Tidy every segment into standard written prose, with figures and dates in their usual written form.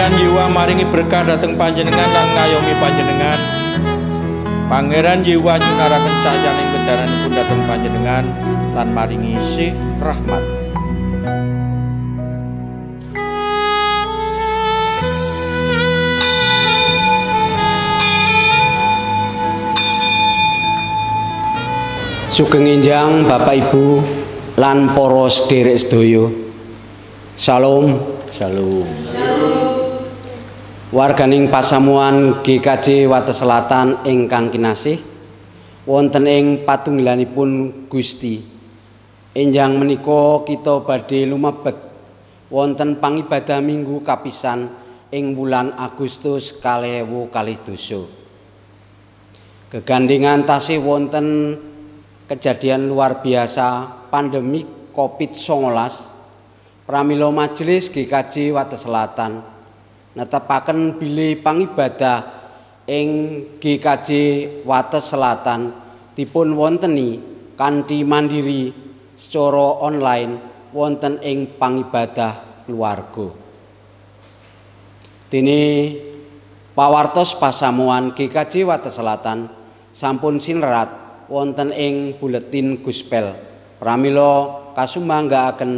Pangeran Yehuwa maringi berkah dhateng panjenengan lan ngayomi panjenengan. Pangeran Yehuwa nyunaraken cahyaning kedaranipun dhateng panjenengan lan maringi isih rahmat. Sugeng enjang Bapak Ibu lan para sedherek sedaya. Salam, shalom. Warganing pasamuan GKJ Wates Selatan ingkang kinasih, wonten ing patunggilanipun Gusti. Enjang menika kita badhe lumebet wonten pangibadah minggu kapisan ing wulan Agustus 2022. Gegandhengan tasih wonten kejadian luar biasa pandemik COVID-19, pramila majelis GKJ Wates Selatan netepaken bilih pangibadah ing GKJ Wates Selatan dipun wonteni kanthi mandiri secara online wonten ing pangibadah keluarga. Dene pawartos pasamuan GKJ Wates Selatan sampun sinerat wonten ing buletin Gospel pramila kasumanggaaken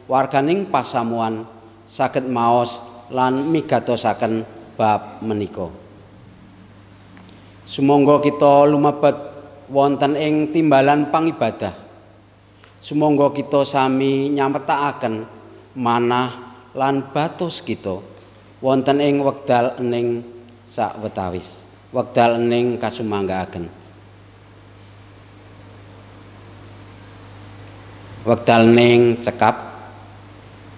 warganing pasamuan saged maos lan migatosaken bab menika. Sumangga kita lumebet wonten ing timbalan pangibadah. Sumangga kita sami nyametaken manah lan batos kita wonten ing wekdal ening sawetawis, wekdal ening kasumanggaaken. Wekdal ning cekap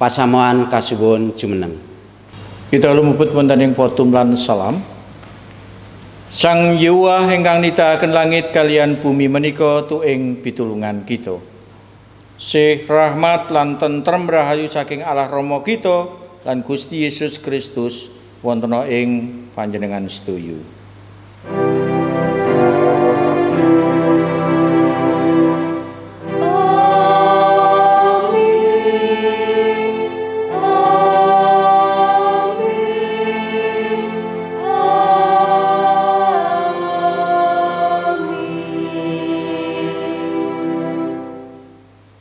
pasamuan kasuwun jumeneng. Kita lumebet wonten ing potum lan salam. Sang Yehuwa ingkang nitaaken langit kalian bumi menika tuing pitulungan kita. Sih rahmat lan tentrem rahayu saking Allah Rama kita lan Gusti Yesus Kristus wonten ing panjenengan sedaya.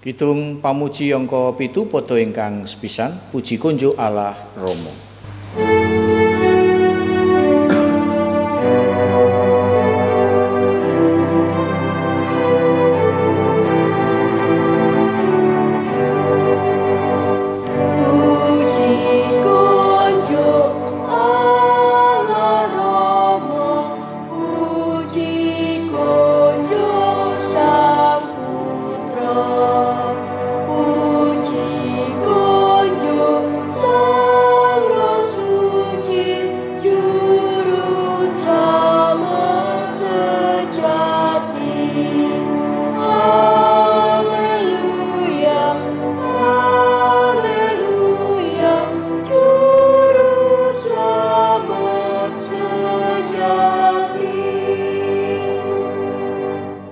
Kidung pamuji angka 7 pada ingkang sepisan, puji kunjuk Allah Rama.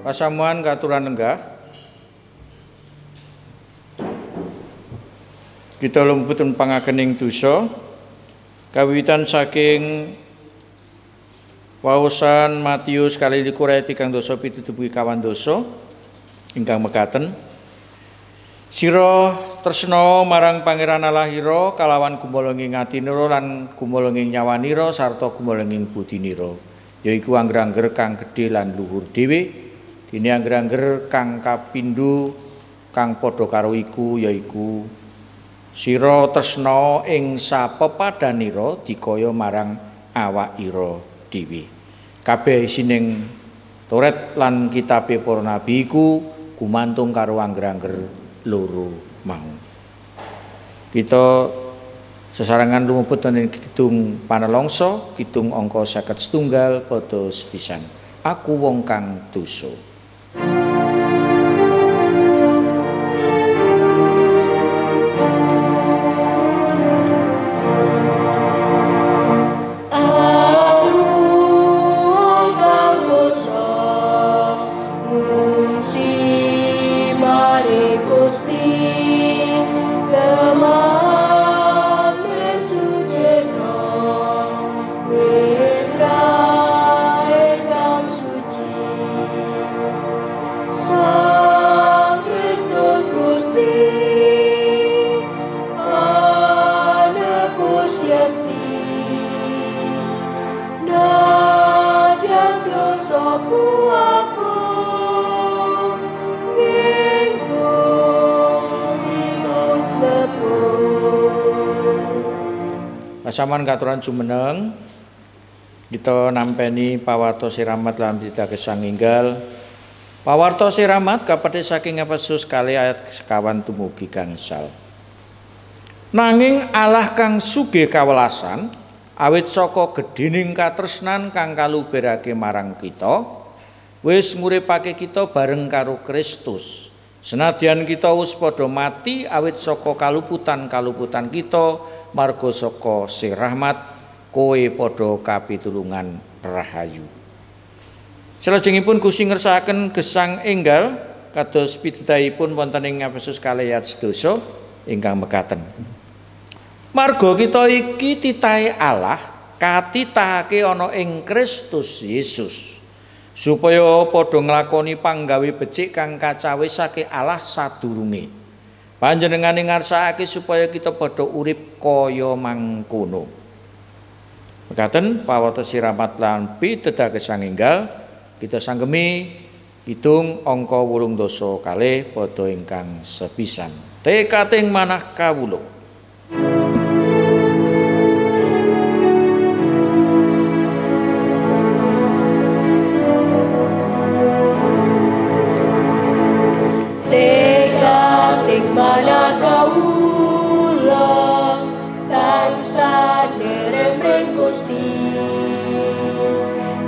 Pasamuan katuran lenggah. Kita lumebet pangakening dosa kawiwitan saking waosan Matius 21 ayat 3 dosa 7 kawan dosa ingkang mekaten. Sira tresna marang Pangeran Allahira kalawan gumolonging atinira lan gumolonging nyawanira sarta gumolonging budinira, yaiku angger-angger kang gedhe lan luhur dhewe. Dene angger-angger kang kapindho kang padha karo iku yaiku sira tresna ing sapepadanira dikaya marang awakira dhewe. Kabeh isining Toret lan kitabe para nabi iku gumantung karo angger-angger loro mau. Kita sesarengan lumebet ing kidung panelongso, kidung angka 51 pada sepisan. Aku wong kang dosa. Gusti, lemah mensucikno Pasaman katuran jumeneng kita nampeni pawarto siramat lan titah gesang enggal. Pawarto siramat kapatih saking Efesus kali ayat sekawan tumugi gangsal. Nanging Allah kang sugih kawelasan awit saka gedhening katresnan kang kaluberake marang kita wis nguripake kita bareng karo Kristus. Senadyan kita wis padha mati awit saka kaluputan kita marga saka sih rahmat kowe padha kapitulungan rahayu. Salajengipun Gusti ngersakaken gesang enggal kados pituturipun wonten ing Efesus kalih ayat 11 ingkang mekaten. Marga kita iki titahe Allah katitahake ana ing Kristus Yesus supaya padha nglakoni panggawe becik kang kacawisake Allah sadurunge. Panjenengane ngarsakake supaya kita padha urip kaya mangkono. Mekaten pawarta siramat lan pitedah gesang enggal kita sanggemi hitung angka 8 dosa kalih padha ingkang sepisan. Tekating manah kawula. Mana kawula tansah ndereng Gusti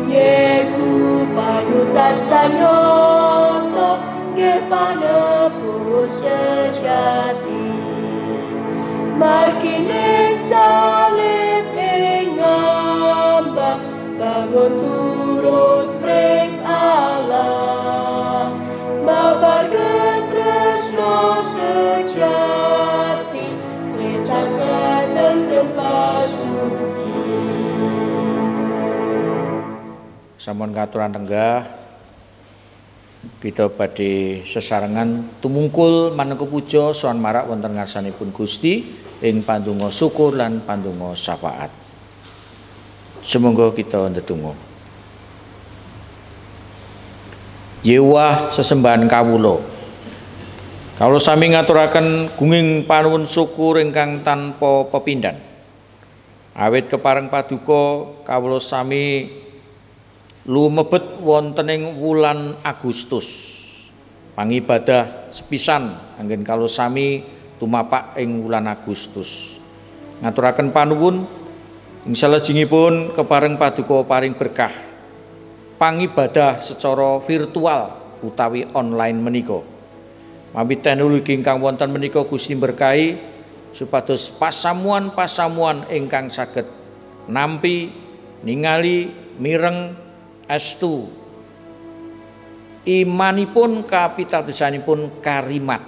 yeku panutan sanyoto nggih panebus sejati markine salib ing ngambak bangun turut pring Allah babar tresno sejati recana tentrem pasuki. Sampun katuran tenggah kita badhe sesarengan tumungkul maneka puja sowan marak wonten ngarsanipun Gusti ing pandonga syukur lan pandonga syafaat. Semoga kita ndedonga. Yewah sesembahan kawula. Kawula sami ngaturaken gunging panuwun syukur ingkang tanpa pepindhan. Awit kepareng paduka kawula sami lumebet wonten ing wulan Agustus. Pangibadah sepisan anggen kawula sami tumapak ing wulan Agustus. Ngaturaken panuwun ing salajengipun kepareng paduka paring berkah pangibadah secara virtual utawi online menika. Mawi teknologi ingkang wonten menika Gusti berkahi supados pasamuan-pasamuan ingkang saged nampi ningali mireng estu imanipun kapitadosanipun karimat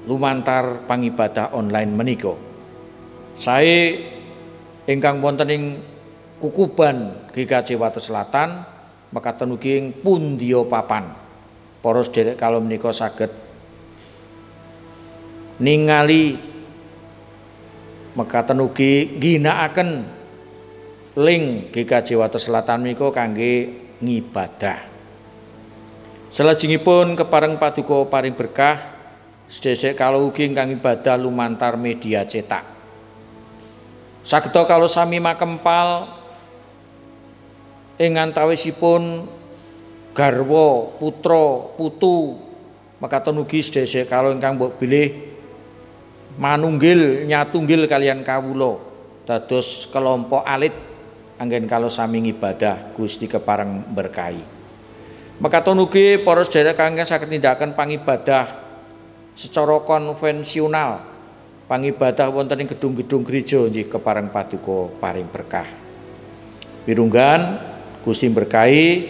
lumantar pangibadah online menika. Sae ingkang wonten ing Kukuban GKJ Wates Selatan mekaten ugi ing pundiya papan para sedherek kala menika saged ningali mekaten ugi ginakaken link GKJ Wates Selatan menika kangge ngibadah. Salajengipun kepareng paduka paring berkah sedherek kala ugi ingkang ibadah lumantar media cetak. Sageda kala sami makempal ing antawisipun garwa, putra, putu mekaten ugi sedherek kala ingkang mbok bilih manunggil nyatunggil kalian kawula dados kelompok alit anggen kala sami ngibadah Gusti kepareng berkahi. Mekaten ugi para sedherek kang saged nindakaken pangibadah secara konvensional, pangibadah wonten ing gedung-gedung gereja nggih kepareng paduka paring berkah. Pirunggan Gusti berkahi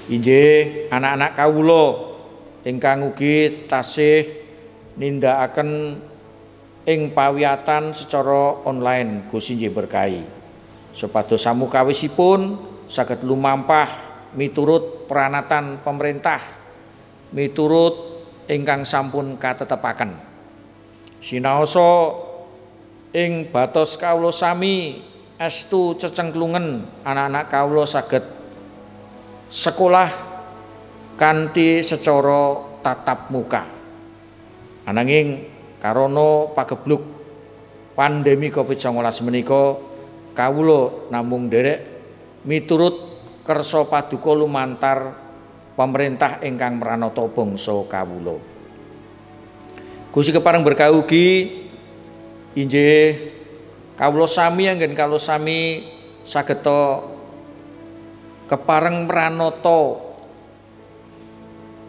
inggih anak-anak kawula ingkang ugi tasih nindakaken ing pawiyatan secara online Gusti inggih berkahi supados samukawisipun saged lumampah miturut peranatan pemerintah miturut ingkang sampun katetepaken sinaosa ing batos kawula sami estu cecengklungen anak-anak kawula saged sekolah kanthi secara tatap muka. Ananging karana pagebluk pandemi Covid-19 menika kawula namung nderek miturut kersa paduka lumantar pemerintah ingkang mranata bangsa kawula. Gusti kepareng berkah ugi inggih kawula sami anggen kawula sami sageta kepareng mranata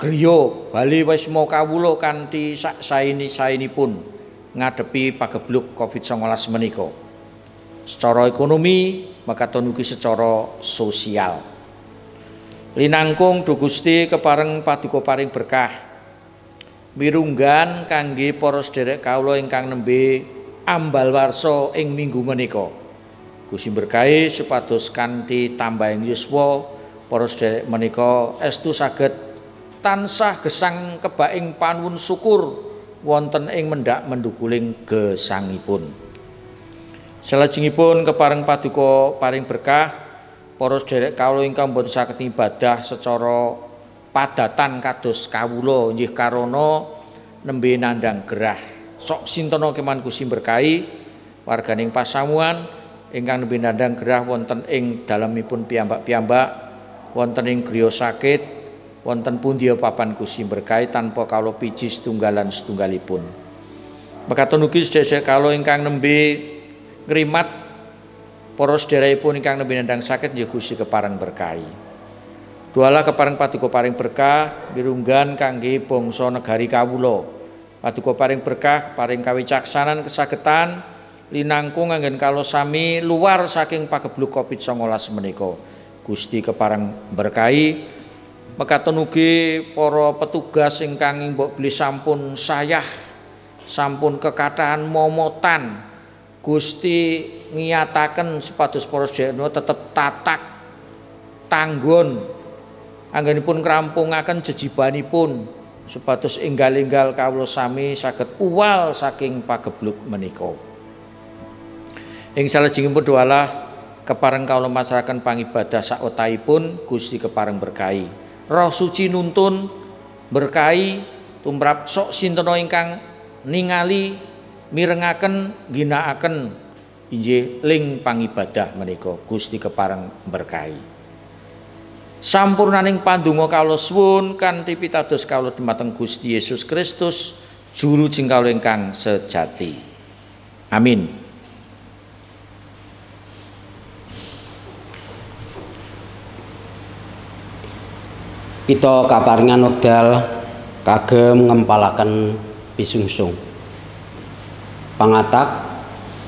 griya bali wisma kawula kanthi sak saini-sainipun ngadepi pagebluk Covid-19 menika. Secara ekonomi makaten ugi secara sosial. Linangkung Duh Gusti kepareng paduka paring berkah mirunggan kangge para sedherek kawula ingkang nembe ambal warsa ing minggu menika. Gusti berkahi supados kanthi tambahing yuswa para sedherek menika estu saged tansah gesang kebaing panuwun syukur wonten ing mendhak mendukuling gesangipun. Salajengipun kepareng paduka paring berkah para sedherek kawula ingkang boten saged ibadah secara padatan kados kawula inggih karana nembe nandhang gerah. Sok sintana keman Gusti berkahi warganing pasamuan ingkang nembe nandhang gerah wonten ing dalemipun piyambak-piyambak wonten ing griya sakit wonten pundi papan Gusti berkahi tanpa kawula piji setunggalan setunggalipun. Mekaten ugi sedherek kawula ingkang nembe ngrimat para sedherekipun ingkang nembe nandhang sakit nggih Gusti kepareng berkahi. Dualah kepareng paduka paring berkah mirunggan kangge bangsa negari kawula. Paduka paring berkah paring kawicaksanan kesagetan linangkung anggen kawula sami luar saking pagebluk Covid-19 menika. Gusti kepareng berkahi. Mekaten ugi para petugas ingkang mbok beli sampun sayah sampun kekathahan momotan. Gusti ngiyataken supados para sedherek tetep tatak tanggon anggenipun ngrampungaken jejibanipun supados enggal-enggal kawula sami saged uwal saking pagebluk menika. Ing salajengipun doalah kepareng kawula masrahaken pangibadah sawetahipun Gusti kepareng berkahi. Roh suci nuntun berkahi tumrap sok sintena ingkang ningali mirengaken ginakaken inggih ling pangibadah menika. Gusti kepareng berkahi. Sampurnaning pandonga kawula suwun kanthi pitados kawula dhumateng Gusti Yesus Kristus juru jengkawula ingkang sejati. Amin. Kita kaparingan wekdal kagem ngempalaken pisungsung. Pangatak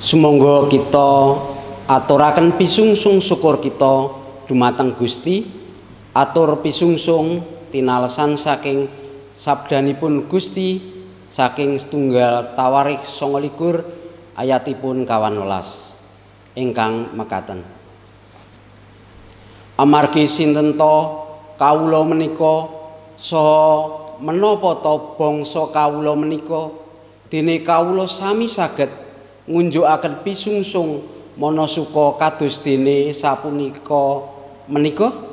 sumangga kita aturaken pisungsung syukur kita dumateng Gusti. Atur pisungsung tinalesan saking sabdanipun Gusti saking setunggal Tawarikh 29 ayatipun 18 ingkang mekaten. Amargi sinten to kawula menika saha menapa to bangsa kawula menika dene kawula sami saged ngunjukaken pisungsung manasuka kados dene sapunika menika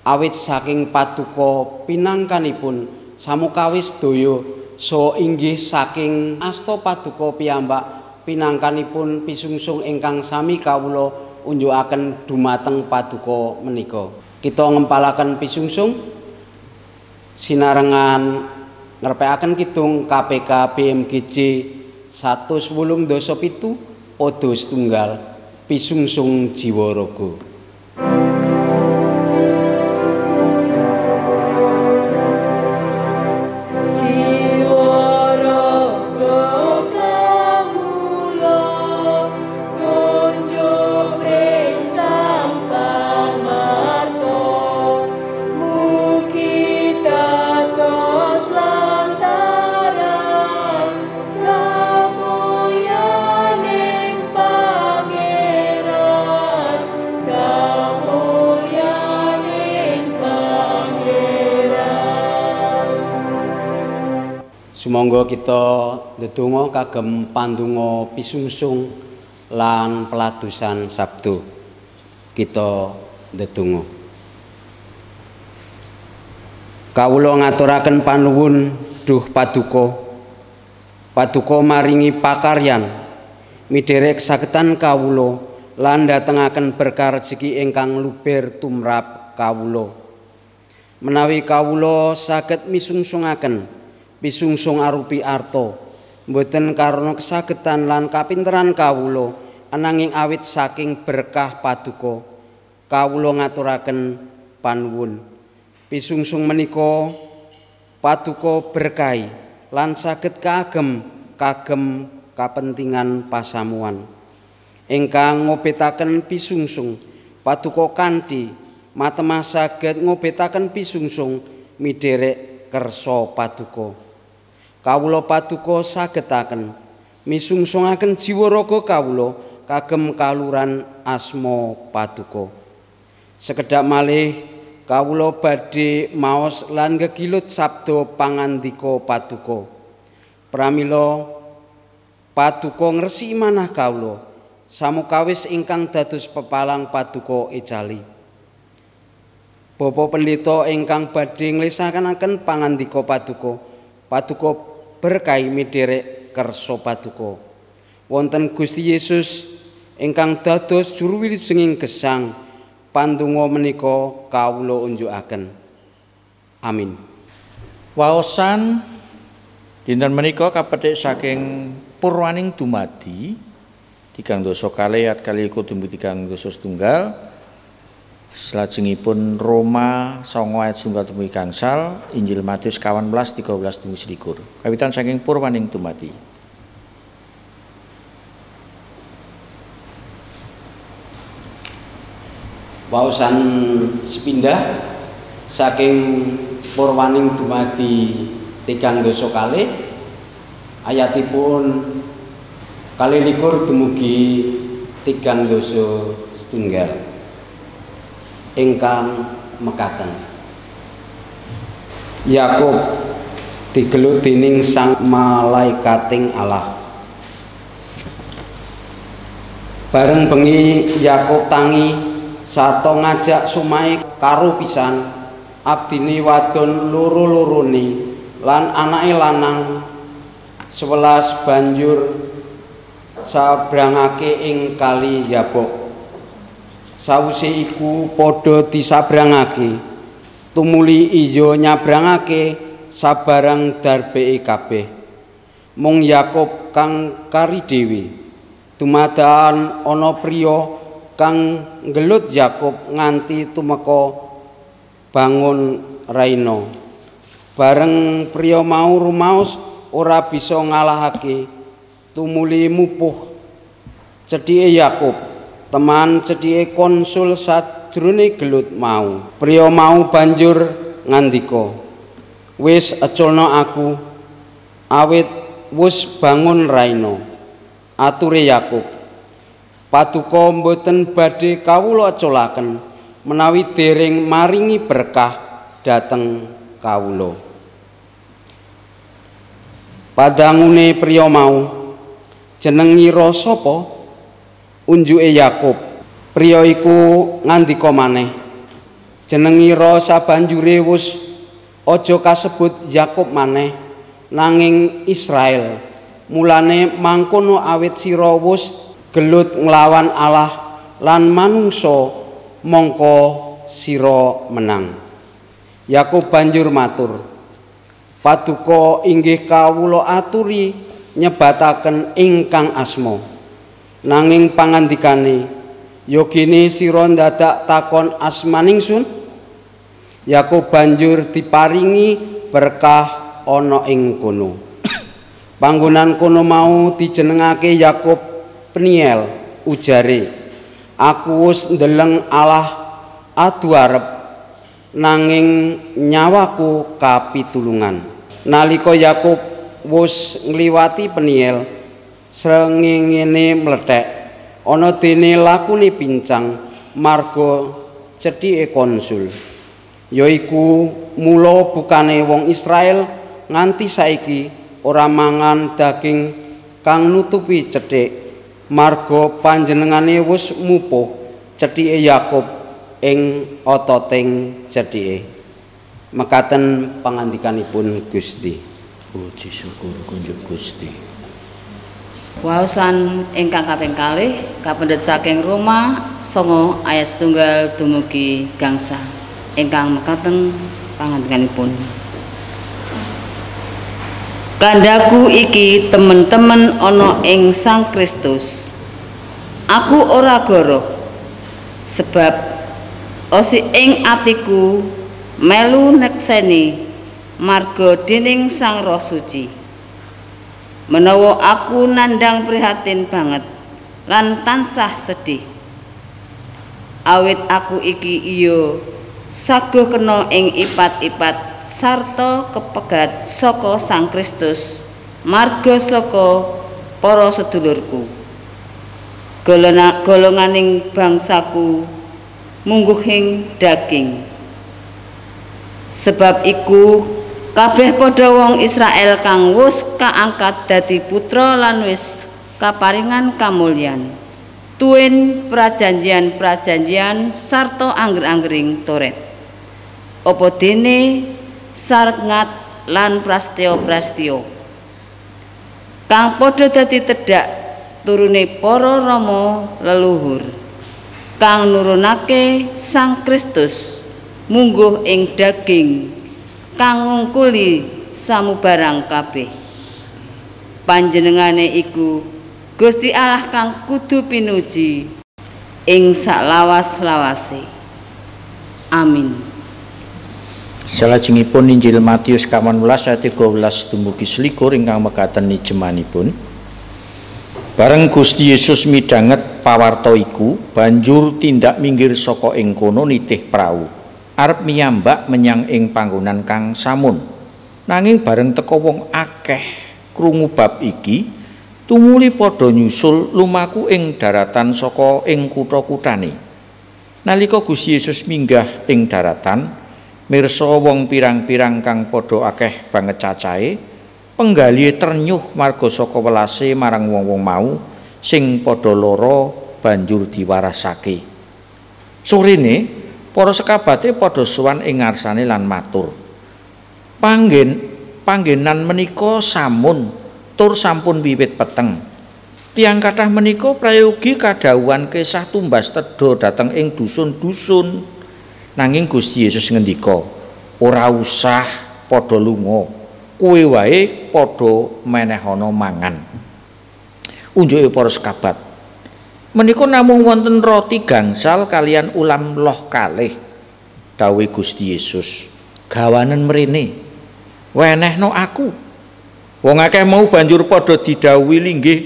awit saking paduka pinangkanipun samukawis daya saha inggih saking asta paduka piyambak pinangkanipun pisungsung ingkang sami kawula unjukaken dumateng paduka menika. Kita ngempalaken pisungsung sinarengan ngrepekaken kidung KPK BMGJ 187 pada setunggal pisungsung jiwa raga. Sumangga kita ndedonga kagem pandonga pisungsung lan peladosan Sabdo. Kita ndedonga. Kawula ngaturaken panuwun duh paduka Paduka maringi pakaryan miderek sagetan kawula lan datengaken berkah rejeki ingkang luber tumrap kawula. Menawi kawula saged misungsungaken pisungsung arupi arta, mboten karana kesagetan lan kapinteran kawula, ananging awit saking berkah Paduka, kawula ngaturaken panuwun. Pisungsung menika Paduka berkahi lan saged kagem kapentingan pasamuan. Ingkang ngobetaken pisungsung Paduka kanthi matemah saged ngobetaken pisungsung miderek kersa Paduka. Kawula Paduka sagetaken misungsungaken jiwa raga kawula kagem kaluran asma Paduka. Sekedhap malih kawula badhe maos lan gegilut sabda pangandika Paduka. Pramila Paduka ngresiki manah kawula samukawis ingkang dados pepalang Paduka ejali. Bapak Pendeta ingkang badhe nglesakaken pangandika Paduka, Paduka berkahi miderek kersa Paduka. Wonten Gusti Yesus ingkang dados juru wilujenging gesang, pandonga menika kawula unjukaken. Amin. Waosan dinten menika kapethik saking Purwaning dumadi 3 dosa kalih ayat 2 3 dosa setunggal. Salajengipun Roma 9 ayat 1 dumugi gangsal, Injil Matius 18 13 dumugi 21. Kawitan saking Purwaning dumadi. Waosan sepindah saking Purwaning dumadi 3 dosa kalih ayatipun 21 dumugi 3 dosa setunggal ingkang mekaten. Yakub digelut dening sang malaikating Allah. Bareng bengi Yakub tangi sarta ngajak sumahe karo pisan abdine wadon loro-lorone lan anake lanang 11 banjur sabrangake ing kali Yabok. Sawise iku padha disabrangake, tumuli iya nyabrangake sabarang darbeke kabeh. Mung Yakub kang kari dhewe. Dumadakan ana priya kang nggelut Yakub nganti tumeka bangun raina. Bareng priya mau rumaos ora bisa ngalahake, tumuli mupuh cedhike Yakub. Teman cedhike konsul sajrone gelut mau. Priya mau banjur ngandika, "Wis eculna aku, awit wis bangun raina." Ature Yakub, "Paduka mboten badhe kawula eculaken menawi dereng maringi berkah dhateng kawula." Padangune priya mau, "Jenengira sapa?" Unjuke Yakub. Priya iku ngandika maneh, "Jenengira sabanjure wis aja kasebut Yakub maneh, nanging Israel. Mulane mangkono awit sira wis gelut nglawan Allah lan manungsa, mongko sira menang." Yakub banjur matur, "Paduka inggih kawula aturi nyebataken ingkang asma. Nanging pangandikane, yogine sira ndadak takon asmaningsun." Yakub banjur diparingi berkah ana ing kono. Panggonan kono mau dijenengake Yakub Peniel, ujare, "Aku wis ndeleng Allah adu arep, nanging nyawaku kapitulungan." Nalika Yakub wis ngliwati Peniel, srengenge mlethek ana dene lakune pincang marga cedhike konsul, yaiku mula bukane wong Israel nganti saiki ora mangan daging kang nutupi cedhik, marga panjenengane wis mupuh cedhike Yakub ing ototing cedhike. Mekaten pangandikanipun Gusti. Puji syukur kunjuk Gusti. Waosan ingkang kaping kalih kapendhet saking Roma 9 ayat 1 dumugi gangsal ingkang mekaten pangandikanipun. Kandaku iki temen-temen ana ing Sang Kristus. Aku ora goroh sebab osi ing atiku melu nekseni marga dening Sang Roh Suci. Menawa aku nandang prihatin banget lan tansah sedih. Awit aku iki iya saguh kena ing ipat-ipat sarta kepegat saka Sang Kristus marga saka para sedulurku. Golonganing bangsaku mungguhing daging. Sebab iku kabeh padha wong Israel kang wis kaangkat dadi putra lan wis kaparingan kamulyan tuwin prajanjian-prajanjian sarta angger-anggering Toret. Apa dene sarngat lan prastya-prastya kang padha dadi tedhak turune para rama leluhur kang nurunake Sang Kristus mungguh ing daging kang ngungkuli samubarang kabeh. Panjenengane iku Gusti Allah kang kudu pinuji ing saklawas-lawase. Amin. Salajengipun Injil Matius 18 ayat 13 dumugi 21 ingkang mekaten nijemanipun. Bareng Gusti Yesus midhanget pawarta iku, banjur tindak minggir saka ing kono nitih prau, arep miyambak menyang ing panggonan kang samun. Nanging bareng teka wong akeh krungu bab iki, tumuli padha nyusul lumaku ing daratan saka ing kutha-kuthane. Nalika Gusti Yesus minggah ing daratan, mirsa wong pirang-pirang kang padha akeh banget cacahe, penggalihe ternyuh marga saka welase marang wong-wong mau sing padha lara banjur diwarasake. Sorene para sekabate padha sowan ing ngarsane lan matur, Panggenan menika samun tur sampun wiwit peteng. Tiang kathah menika prayogi kadhawuhan kesah tumbas tedha dhateng ing dusun-dusun. Nanging Gusti Yesus ngendika, ora usah padha lunga, kowe wae padha menehana mangan. Unjuke para sekabat, menika namung wonten roti gangsal kalian ulam loh kalih. Dawuh Gusti Yesus, gawanen mrene, wenehno aku. Wong akeh mau banjur padha didhawuhi linggih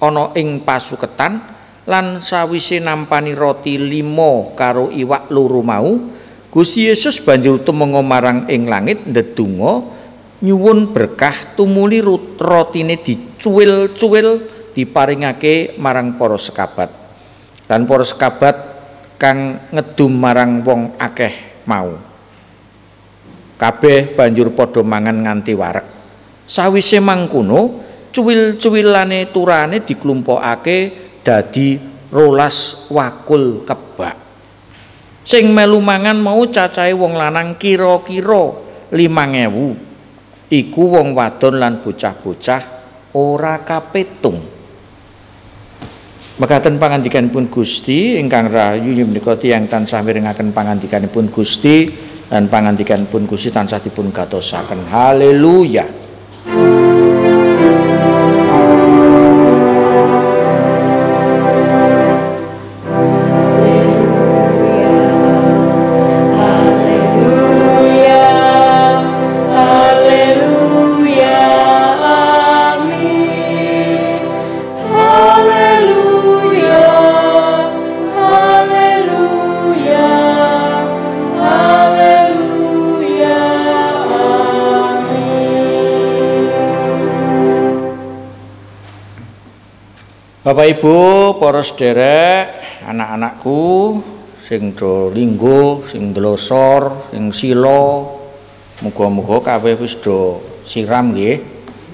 ana ing pasuketan, lan sawise nampani roti 5 karo iwak 2 mau, Gusti Yesus banjur tumenga marang ing langit ndedonga nyuwun berkah tumuli rotine dicuwil-cuwil diparingake marang para sekabat. Lan para sekabat kang ngedum marang wong akeh mau. Kabeh banjur padha mangan nganti wareg. Sawise mangkono, cuwil-cuwilane turane diklumpukake dadi 12 wakul kebak. Sing melu mangan mau cacahe wong lanang kira-kira 5.000. Iku wong wadon lan bocah-bocah ora kapetung. Mekaten pangandikanipun Gusti ingkang rahayu menika tiyang tansah mirengaken pangandikanipun Gusti lan pangandikanipun Gusti tansah dipun gatosaken. Haleluya. Bapak Ibu, para sederek, anak-anakku sing do linggo, sing dlosor, sing sila, muga-muga kabeh wis do siram nggih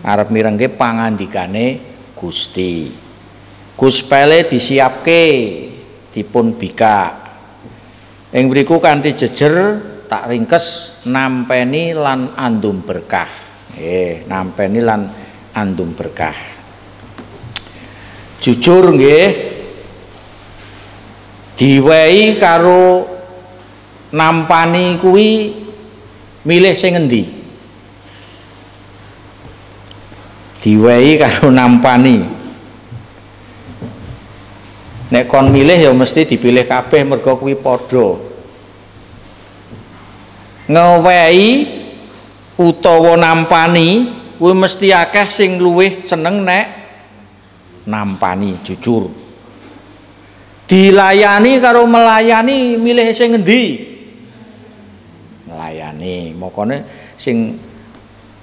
arep mirengke pangandikane Gusti. Gus pele disiapke dipun bikak. Ing mriku kanthi jejer tak ringkes nampeni lan andum berkah. nampeni lan andum berkah. Jujur nggih, diwehi karo nampani kuwi milih sing ngendi? Diwehi karo nampani. Nek kon milih ya mesti dipilih kabeh mergo kuwi padha. Ngewehi utawa nampani kuwi mesti akeh sing luwih seneng nek nampani, jujur. Dilayani karo melayani milih sing ngendi? Melayani. Makane sing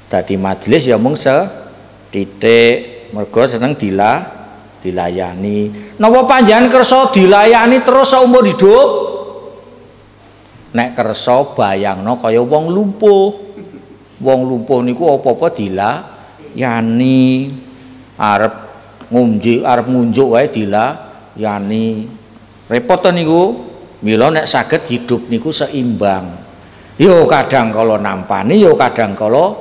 dadi majelis ya mung setitik mergo seneng dilayani. Napa panjenengan kersa dilayani terus saumur hidup? Nek kersa bayangno kaya wong lumpuh. Wong lumpuh niku apa-apa dilayani. Arep ngunjuk wae dilayani. Repot to niku. Mila nek saged hidup niku seimbang. Yo kadang kala nampani, yo kadang kala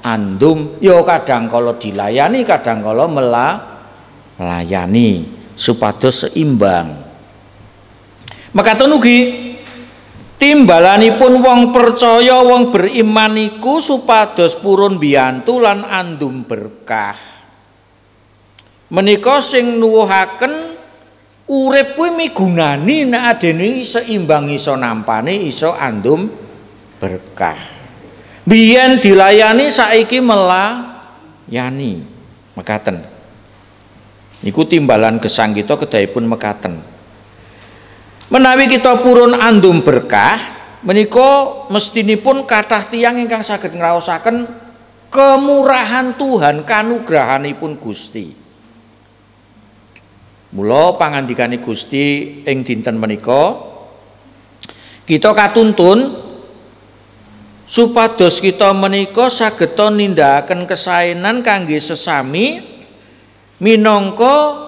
andum, yo kadang kala dilayani, kadang kala melayani supados seimbang. Mekaten ugi timbalanipun wong percaya, wong beriman niku supados purun biyantu lan andum berkah. Menika sing nuwuhaken urip kuwi migunani nek adene seimbang iso nampani, iso andum berkah. Biyen dilayani saiki melayani. Mekaten. Niku timbalan gesang kita kedahipun mekaten. Menawi kita purun andum berkah, menika mestinipun kathah tiyang ingkang saged ngraosaken kemurahan Tuhan, kanugrahanipun Gusti. Mula pangandikane Gusti ing dinten menika kita katuntun supados kita menika sageta nindakaken kesaenan kangge sesami minangka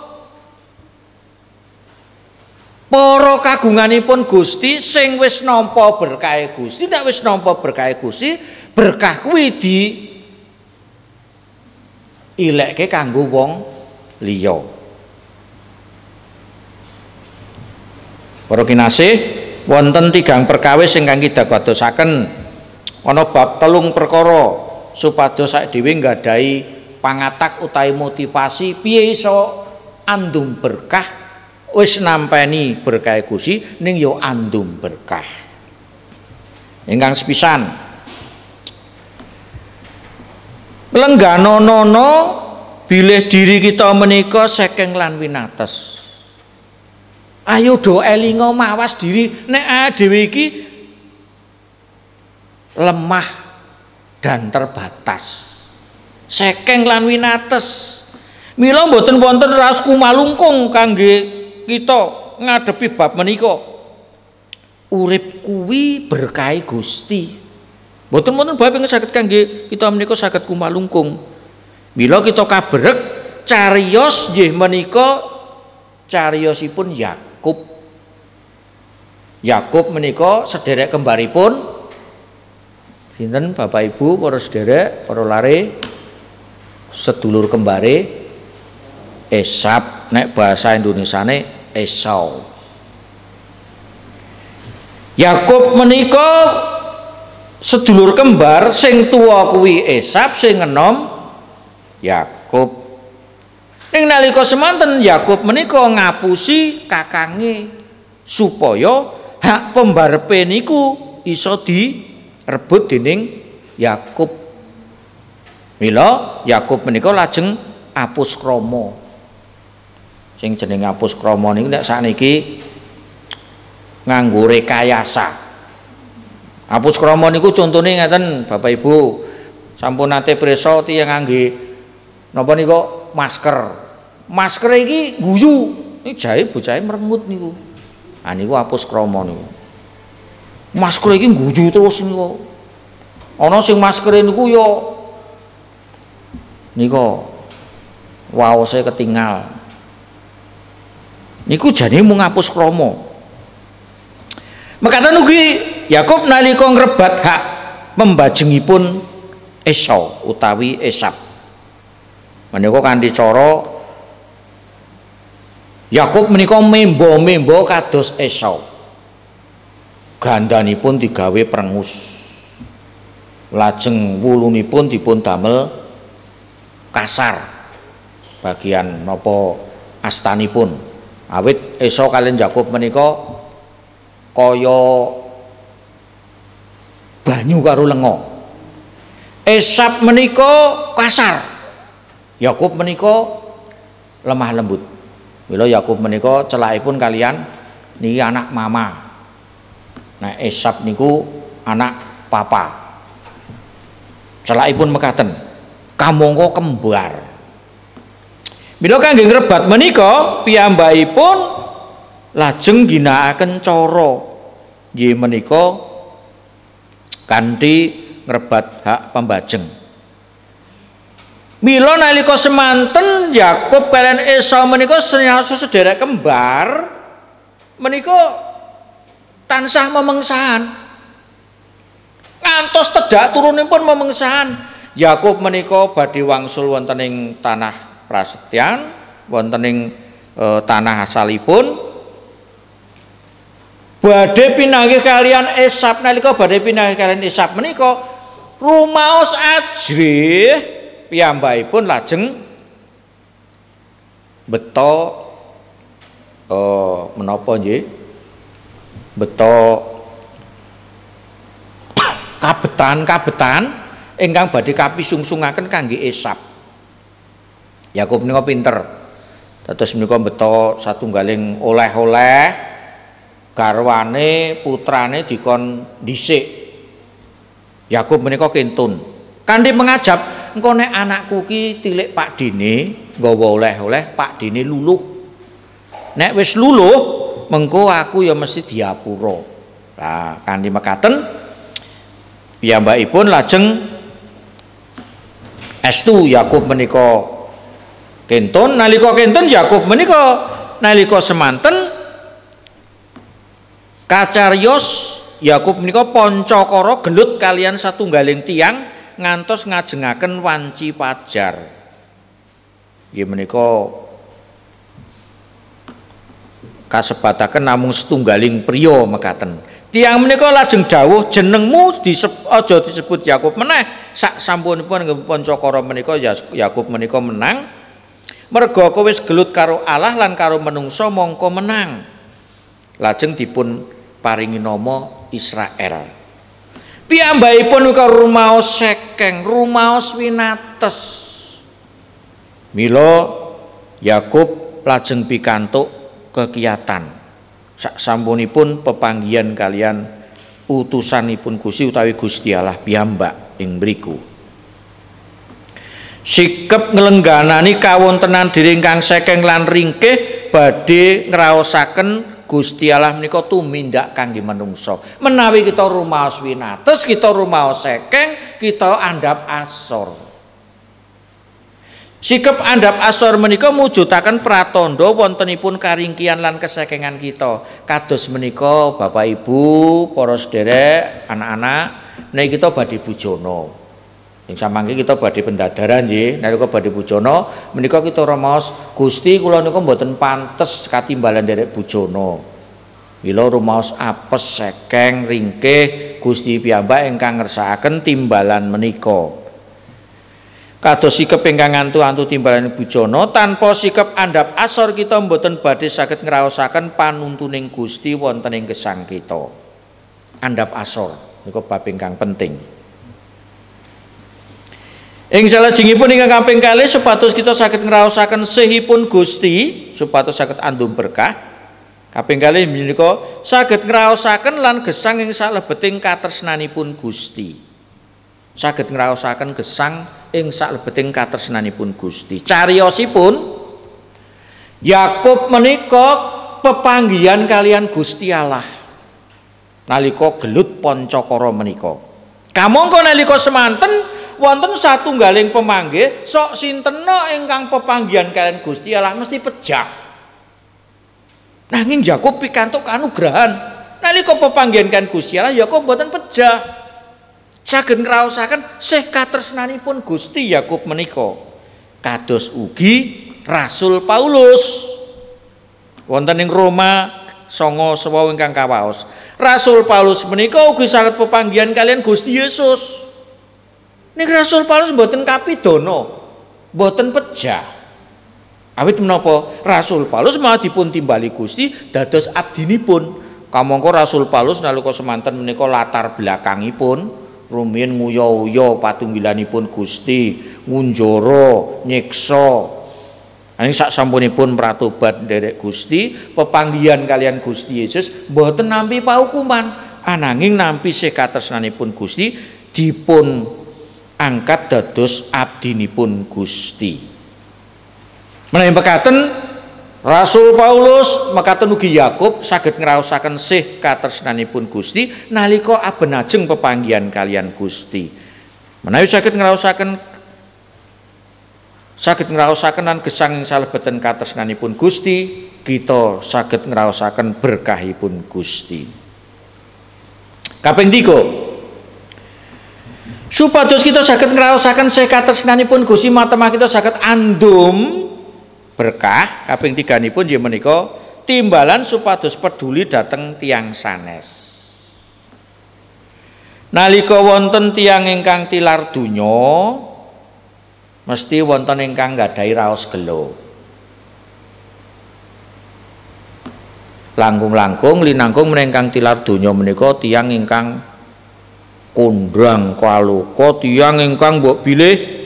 para kagunganipun Gusti sing wis nampa berkahe Gusti. Nek wis nampa berkahe Gusti, berkah kuwi di ilekke kanggo wong liya. Para kinasih, wonten 3 perkawis ingkang kita dadosaken ana bab 3 perkara supados sak dhewe nggadahi pangatak utawi motivasi piye iso andum berkah, wis nampeni berkah Gusti ning yo andum berkah. Ingkang sepisan lengganono bilih diri kita menika saking lan winates. Ayo do elinga mawas diri nek dhewe iki lemah dan terbatas. Saking lan winates. Mila mboten wonten raos kumalungkung kangge kita ngadepi bab menika. Urip kuwi berkahe Gusti. Mboten wonten bab ingkang saged kangge kita menika saged kumalungkung. Mila kita kabrek cariyos nggih menika cariyosipun Yakub menika sederek kembaripun sinten Bapak Ibu para sederek para lare sedulur kembare Esap, nek bahasa Indonesiane Esau. Yakub menika sedulur kembar sing tuwa kuwi Esap, sing enom Yakub. Ning nalika semanten Yakub menika ngapusi kakange supaya hak pembarepe niku iso direbut dening Yakub. Mila Yakub menika lajeng apus krama. Sing jeneng apus krama niku nek sakniki nganggo rekayasa. Apus krama niku contone ngeten Bapak Ibu. Sampun nate prisa tiyang ngangge napa nika masker. Masker iki guyu. Iki jae bocahe merengut niku. Ah niku apus krama niku. Masker iki guyu terus niku. Ana sing maskere niku ya nika waose ketinggal. Niku jane mung ngapus krama. Mekaten ugi Yakub nalika ngrebat hak pembajengipun Esau utawi Esap. Menika kanthi cara Yakub menika membo-membo kados Esau. Gandanipun digawe prengus. Lajeng wulunipun dipun damel kasar. Bagian napa astanipun. Awit Esau kaliyan Yakub menika kaya banyu karo lenga. Esap menika kasar. Yakub menika lemah lembut. Mila Yakub menika celakipun kalian niki anak mama. Nah Esap niku anak papa. Celakipun mekaten. Kamangka kembar. Mila kangge ngrebat menika piyambakipun lajeng ginakaken cara nggih menika kanthi ngrebat hak pembajeng. Mila nalika semanten Yakub kaliyan Esau menika sedherek kembar menika tansah memengsahan. Ngantos tedak turunipun memengsahan. Yakub menika badhe wangsul wonten ing tanah prasetyan, wonten ing tanah asalipun. Badhe pinanggih kaliyan Esap. Nalika badhe pinanggih kaliyan Esap menika rumaos ajrih piyambakipun lajeng beto menapa nggih beto kabetan ingkang badhe kapisungssungaken kangge Esap. Yakub menika pinter. Dados menika beto satunggaling oleh-oleh garwane putrane dikon dhisik. Yakub menika kentun. Kanthi mengajab engko nek anakku ki tilik Pak Dene nggawa oleh-oleh Pak Dene luluh. Nek wis luluh mengko aku ya mesti diapura. Lah kanthi mekaten piyambakipun lajeng estu Yakub menika kentun. Nalika kentun Yakub menika nalika semanten kacariyos Yakub menika pancakara gelut kaliyan satunggaling tiyang ngantos ngajengaken wanci pajar. Nggih menika kasebataken namung setunggaling priya mekaten. Tiyang menika lajeng dawuh jenengmu aja disebut Yakub meneh. Sak sampunipun pancakara menika Yakub menika menang. Merga kowe wis gelut karo Allah lan karo menungso mongko menang. Lajeng dipun paringi nama Israel. Piyambakipun uga rumaos sekeng, rumaos winates. Mila Yakub lajeng pikantuk kekiyatan. Saksampunipun pepanggihan kalian utusanipun Gusti utawi Gusti Allah piyambak ing mriku. Sikep nglengganani kawontenan diri ingkang sekeng lan ringkih badhe ngraosaken Gusti Allah menika tumindak kangge manungsa. Menawi kita rumaos winates, kita rumaos sekeng, kita andhap asor. Sikep andhap asor menika mujudaken pratandha wontenipun karingkihan lan kesekengan kita. Kados menika Bapak Ibu, para sedherek, anak-anak, menawi kita badhe bujana. Ing samangke kita badhe pendadaran nggih, nalika badhe bujana menika kita rumaos Gusti kula niku mboten pantes katimbalan derek bujana. Mila rumaos apes sekeng ringkih Gusti piyambak ingkang ngersakaken timbalan menika. Kados sikep ingkang antu-antu timbalan bujana tanpa sikep andhap asor kita mboten badhe saged ngraosaken panuntuning Gusti wonten ing gesang kita. Andhap asor niku bab ingkang penting. Ing salajengipun ingkang kaping kalih supados kita saged ngraosaken sehipun Gusti supados saged andum berkah. Kaping kalih menika saged ngraosaken lan gesang ing salebeting katresnanipun Gusti. Saged ngraosaken gesang ing salebeting katresnanipun Gusti. Cariyosipun Yakub menika pepanggihan kalian Gusti Allah nalika gelut pancakara menika. Kamangka nalika semanten wonten satunggaling pemanggih sok sintena ingkang pepanggihan kalian Gusti Allah mesti pejah. Nanging Yakub pikantuk kanugrahan nalika pepanggihan kalian Gusti Allah Yakub mboten pejah. saged ngraosaken sih katresnanipun Gusti Yakub menika. Kados ugi Rasul Paulus wonten ing Roma 9:9 ingkang kawaos. Rasul Paulus menika ugi saged pepanggihan kalian Gusti Yesus. Niki Rasul Paulus mboten kapidana, mboten pejah. Awit menapa? Rasul Paulus malah dipun timbali Gusti dados abdinipun. Kamangka Rasul Paulus nalika semanten menika latar belakangipun rumiyin nguya-uya patunggilanipun Gusti, ngunjara, nyiksa. Anging saksampunipun pratobat nderek Gusti, pepanggihan kalian Gusti Yesus mboten nampi paukuman, ananging nampi sih katresnanipun Gusti dipun angkat dados abdinipun Gusti. Menawi mekaten Rasul Paulus mekaten ugi Yakub saged ngraosaken sih katresnanipun Gusti nalika abenajeng pepanggihan kalian Gusti. Menawi saged ngraosaken lan gesang ing salebeten katresnanipun Gusti, kita saged ngraosaken berkahipun Gusti. Kaping 3, supados kita saged ngraosaken sih katresnanipun Gusti matema kita saged andum berkah. Kaping 3-nipun nggih menika timbalan supados peduli dhateng tiyang sanes. Nalika wonten tiyang ingkang tilar donya mesti wonten ingkang nggadahi raos gelo. Langkung-langkung linangkung meningkang tilar donya menika tiyang ingkang kondang kaloka, tiyang ingkang mbok bilih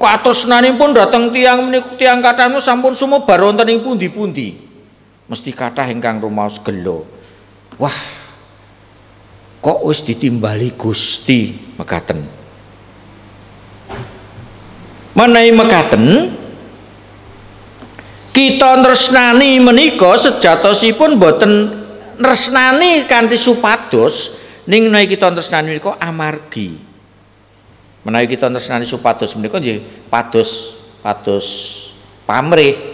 katresnanipun dhateng tiyang menika tiyang kathah sampun sumebar wonten ing pundi-pundi. Mesti kathah ingkang rumaos gelo. Wah, kok wis ditimbali Gusti mekaten. Menawi mekaten kita tresnani menika sejatosipun boten tresnani kanthi supados, ning menawi kita tresnani menika amargi. Menawi kita tresnani supados menika nggih pados pamrih.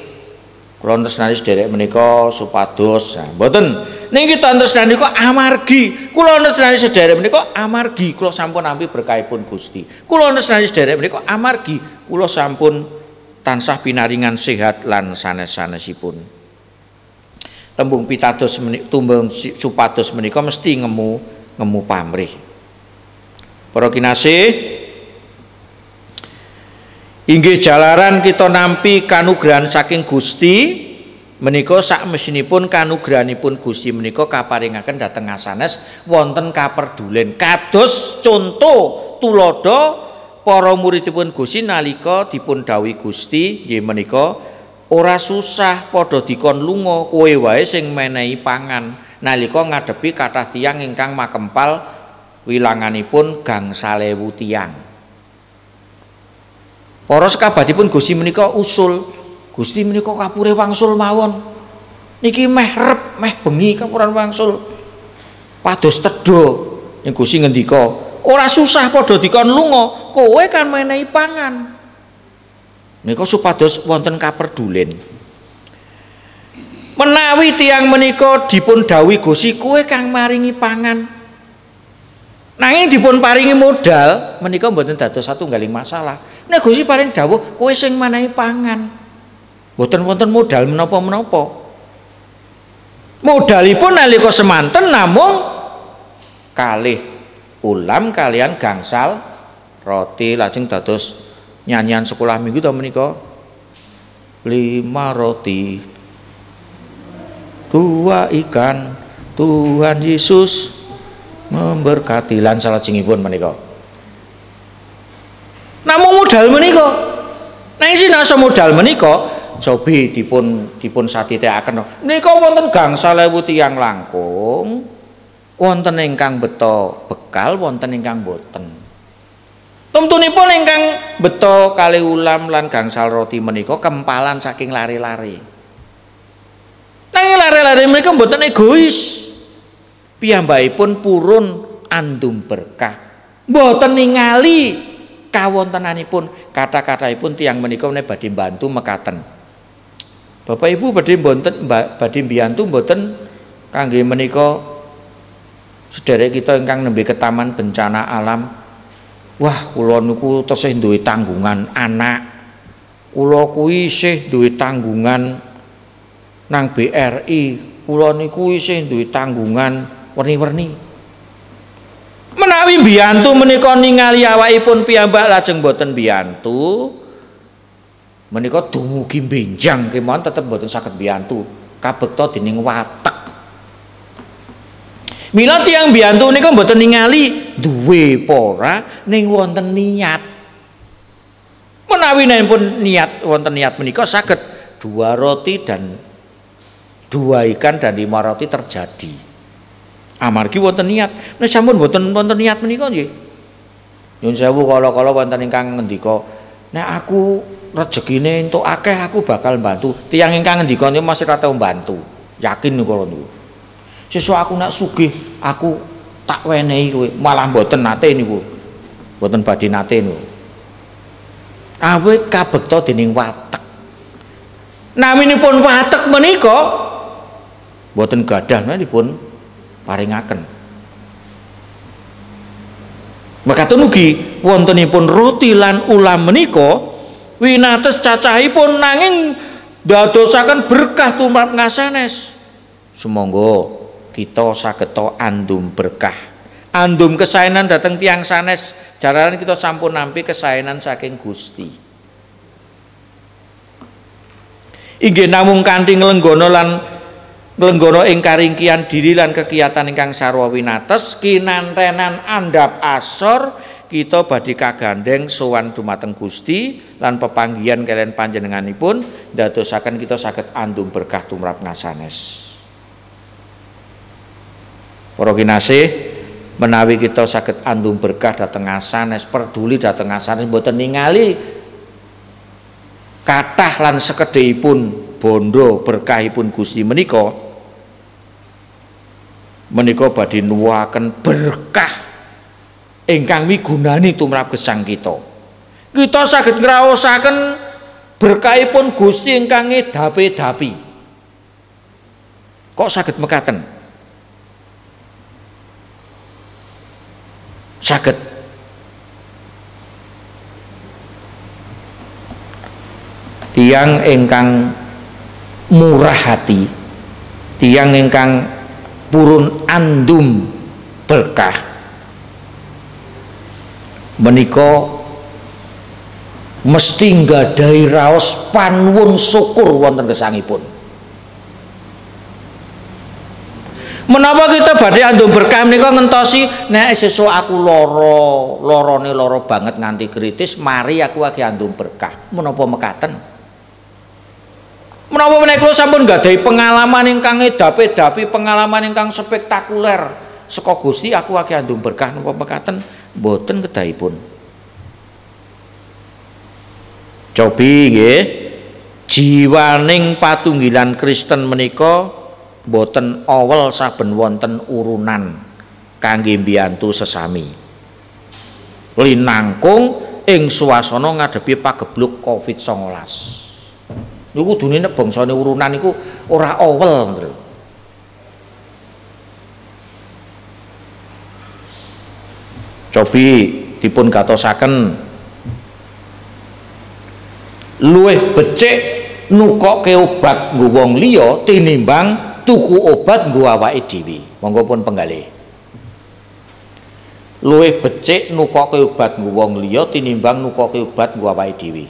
Kula tresnani sederek menika supados, nah mboten. Ning kita tresnani kok amargi. Kula tresnani sederek menika amargi kula sampun nampi berkahipun Gusti. Kula tresnani sederek menika amargi kula sampun tansah pinaringan sehat lan sanes-sanesipun. Tembung pitados tumbung supados menika mesti ngemu pamrih. Para kinasih, inggih jalaran kita nampi kanugrahan saking Gusti menika sakmesinipun kanugrahanipun Gusti menika kaparingaken dhateng sanes wonten kaperdulen. Kados conto tulodo para muridipun Gusti nalika dipun dawuhi Gusti nggih menika ora susah padha dikon lunga, kowe wae sing menehi pangan nalika ngadepi kathah tiyang ingkang makempal wilanganipun gangsal ewu tiyang. Para sekabatipun Gusti menika usul Gusti menika kapure wangsul mawon. Niki meh rep, meh bengi kapuran wangsul. Pados tedha. Ning Gusti ngendika, ora susah padha dikon lunga, kowe kan menehi pangan. Menika supados wonten kaperdulen. Menawi tiyang menika dipun dawuhi Gusti, kowe kang maringi pangan. Nanging dipun paringi modal, menika mboten dados satunggaling masalah. Nek Gusti paring dawuh, kowe sing menehi pangan. Mboten wonten modal menapa-menapa. Modalipun nalika semanten namung kalih ulam kalian gangsal roti, lajeng dados nyanyian sekolah minggu ta menika 5 roti 2 ikan Tuhan Yesus memberkati lan salajengipun menika. Namung modal menika. Nang sinasa modal menika sobi dipun satitekaken menika wonten gangsal ewu tiyang langkung, wonten ingkang beto bekal, wonten ingkang boten. Tumtunipun ingkang beto kalih ulam lan gangsal roti menika kempalan saking lare-lare. Nanging lare-lare menika boten egois. Piyambakipun purun andum berkah. Boten ningali kawontenanipun kata-katahipun tiyang menika menawi badhe mbantu mekaten. Bapak Ibu badhe mboten badhe mbiyantu mboten kangge menika Sederek kita ingkang nembe ketaman bencana alam, wah kula niku tesih duwe tanggungan anak, kula kuwi isih duwe tanggungan nang BRI, kula niku isih duwe tanggungan werni-werni. Menawi mbiyantu menika ningali awakipun piyambak lajeng boten mbiyantu, menika dumugi benjang kemawon tetep boten saged mbiyantu, kabekta dening watek. Mila tiyang mbiyantu nika mboten ningali duwe apa ora ning wonten niat. Menawi pun niat wonten niat menika saged 2 roti dan 2 ikan dan 5 roti terjadi. Amargi wonten niat. Nek sampun wonten niat menika nggih. Nyun sewu kala-kala wonten ingkang ngendika, nek aku rezekine entuk akeh aku bakal bantu. Tiyang ingkang ngendika niku masih ra tau bantu. Yakin kula niku. Sesuk aku nak sugih, aku tak wenehi kowe, malah mboten nate niku. Mboten badhe nate niku. Awit kabekta dening watek. Naminipun watek menika mboten gadah dipun paringaken. Mekaten ugi wontenipun roti lan ulam menika winates cacahipun nanging dadosaken berkah tumrap ngasanes. Sumangga kita sageta andum berkah, andum kesaenan dhateng tiyang sanes, jalaran kita sampun nampi kesaenan saking Gusti. Inggih namung kanthi nglenggana ing karingkihan diri lan kegiatan ingkang sarwa winates kinantenan andhap asor kita badhe kagandheng sowan dumateng Gusti lan pepanggihan kaliyan panjenenganipun ndadosaken kita saged andum berkah tumrap ngasanes. Para kinasih, menawi kita saged andum berkah dhateng ngasanes, peduli dhateng ngasanes mboten ningali kathah lan sekedhipun bondo berkahipun Gusti menika badhe nuwuhaken berkah ingkang migunani tumrap gesang kita. Kita saged ngraosaken berkahipun Gusti ingkang ngedapi-dapi. Kok saged mekaten? Saged tiyang ingkang murah hati, tiyang ingkang purun andum berkah menika mesti nggadahi raos panuwun syukur wonten gesangipun. Menapa kita badhe andum berkah menika ngentosi nek sesuk aku lorone lara banget nganti kritis, mari aku lagi andum berkah. Menapa mekaten? Menapa menika kula sampun nggadahi pengalaman ingkang edapi-dapi, pengalaman ingkang spektakuler saka Gusti, aku lagi andum berkah menapa mekaten? Mboten kedahipun. Cobi nggih, jiwaning patunggilan Kristen menika boten awel saben wonten urunan kangge mbiyantu sesami linangkung ing swasana ngadepi pagebluk Covid-19 niku kudune nek bangsane urunan niku ora awel. Cobi dipun gatosaken luwih becik nukoke obat nggo wong liya tinimbang tuku obat nggo awake dhewe. Monggo pun penggalih. Luwih becik nukoke obat nggo wong liya tinimbang nukoke obat nggo awake dhewe.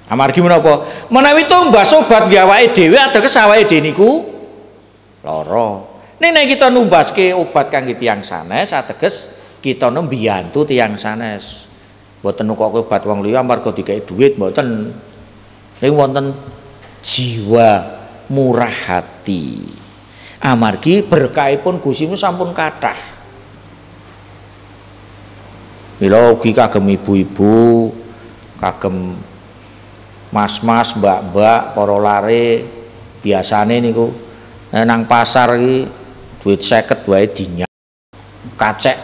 Amargi menapa? Menawi tumbas obat nggo awake dhewe ateges awake dhewe niku lara. Nek kita numbaske obat kangge tiyang sanes ateges kita mbiyantu tiyang sanes. Mboten nukoke obat wong liya amarga dikei dhuwit mboten. Ning wonten jiwa murah hati. Amargi berkahipun Gusti sampun kathah. Mila ugi kagem ibu-ibu, kagem mas-mas, mbak-mbak, para lare biasane niku nang pasar iki duit 50 wae dinyang. Kacek